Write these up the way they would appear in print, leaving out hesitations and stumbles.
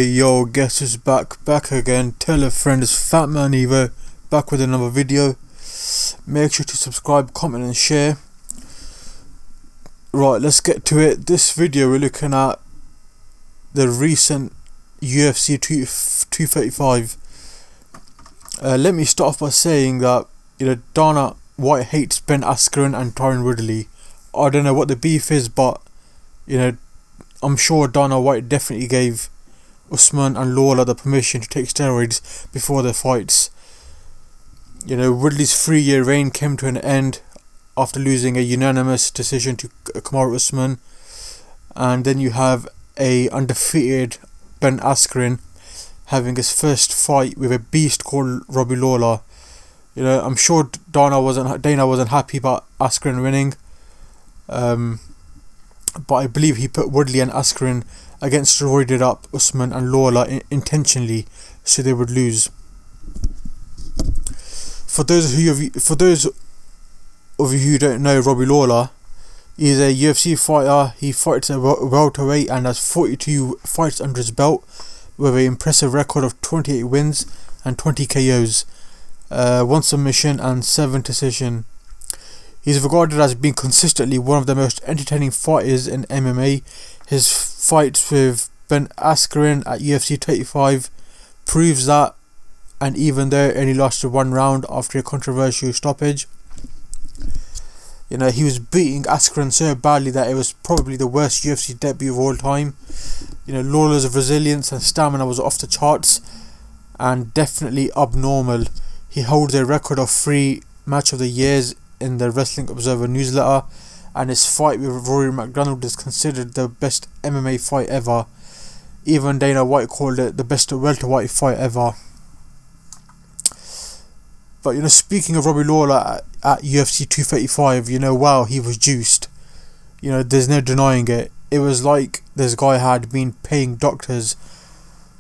Yo, guess who's back again. Tell a friend, it's Fat Man Evo, back with another video. Make sure to subscribe, comment and share. Right, let's get to it. This video we're looking at the recent UFC 235. Let me start off by saying that Dana White hates Ben Askren and Tyron Woodley. I don't know what the beef is, but I'm sure Dana White definitely gave Usman and Lawler the permission to take steroids before their fights. Woodley's 3-year reign came to an end after losing a unanimous decision to Kamaru Usman, and then you have a undefeated Ben Askren having his first fight with a beast called Robbie Lawler. I'm sure Dana wasn't happy about Askren winning, but I believe he put Woodley and Askren against steroided up Usman and Lawler intentionally so they would lose. For those of you who don't know Robbie Lawler, he's a UFC fighter. He fights at welterweight and has 42 fights under his belt with an impressive record of 28 wins and 20 KOs, 1 submission and 7 decision. He's regarded as being consistently one of the most entertaining fighters in MMA. His fights with Ben Askren at UFC 235 proves that, and even though he only lost 1 round after a controversial stoppage, he was beating Askren so badly that it was probably the worst UFC debut of all time. Lawler's resilience and stamina was off the charts and definitely abnormal. He holds a record of 3 Match of the Years in the Wrestling Observer newsletter, and his fight with Rory McDonald is considered the best MMA fight ever. Even Dana White called it the best welterweight fight ever. But speaking of Robbie Lawler at UFC 235, wow, he was juiced. There's no denying it. It was like this guy had been paying doctors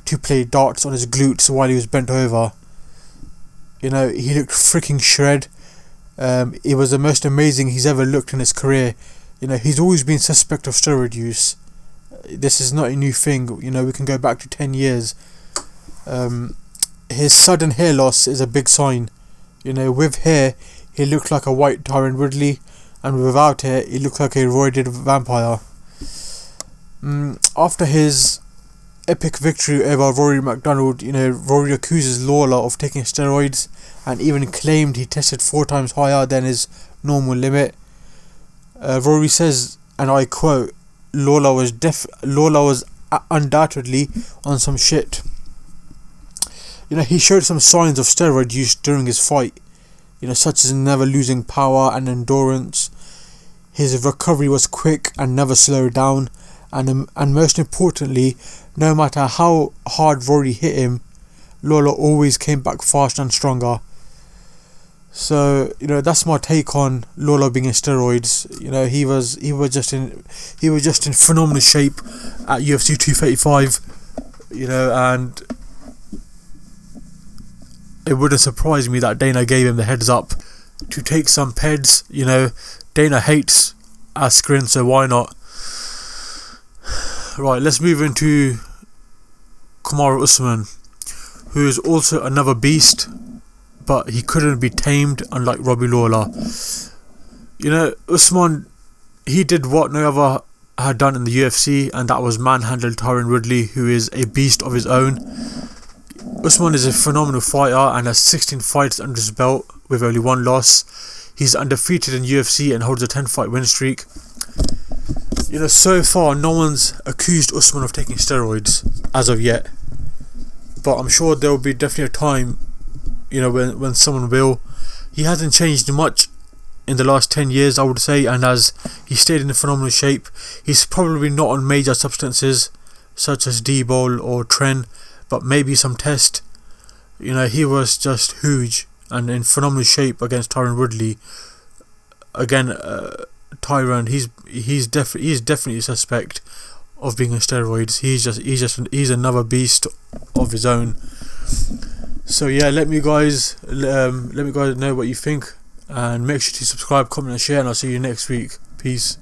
to play darts on his glutes while he was bent over. He looked freaking shred. It was the most amazing he's ever looked in his career. He's always been suspect of steroid use. This is not a new thing. We can go back to 10 years. His sudden hair loss is a big sign. With hair, he looked like a white Tyron Woodley, and without hair, he looked like a roided vampire. After his epic victory over Rory McDonald, Rory accuses Lawler of taking steroids and even claimed he tested 4 times higher than his normal limit. Rory says, and I quote, Lawler was undoubtedly on some shit. He showed some signs of steroid use during his fight, such as never losing power and endurance. His recovery was quick and never slowed down, and most importantly, no matter how hard Rory hit him, Lawler always came back faster and stronger. So that's my take on Lawler being in steroids. He was just in phenomenal shape at UFC 235. And it wouldn't surprise me that Dana gave him the heads up to take some peds. Dana hates Askren, so why not? Right, let's move into Kamaru Usman, who is also another beast, but he couldn't be tamed, unlike Robbie Lawler. Usman, he did what no other had done in the UFC, and that was manhandle Tyron Woodley, who is a beast of his own. Usman is a phenomenal fighter and has 16 fights under his belt with only 1 loss. He's undefeated in UFC and holds a 10-fight win streak. So far no one's accused Usman of taking steroids as of yet, but I'm sure there will be definitely a time when someone will. He hasn't changed much in the last 10 years, I would say, and as he stayed in a phenomenal shape. He's probably not on major substances such as D-Bol or Tren, but maybe some test. He was just huge and in phenomenal shape against Tyron Woodley. Again, Tyron, he's definitely a suspect of being on steroids. He's another beast of his own. So yeah, let me guys know what you think, and make sure to subscribe, comment and share, and I'll see you next week. Peace.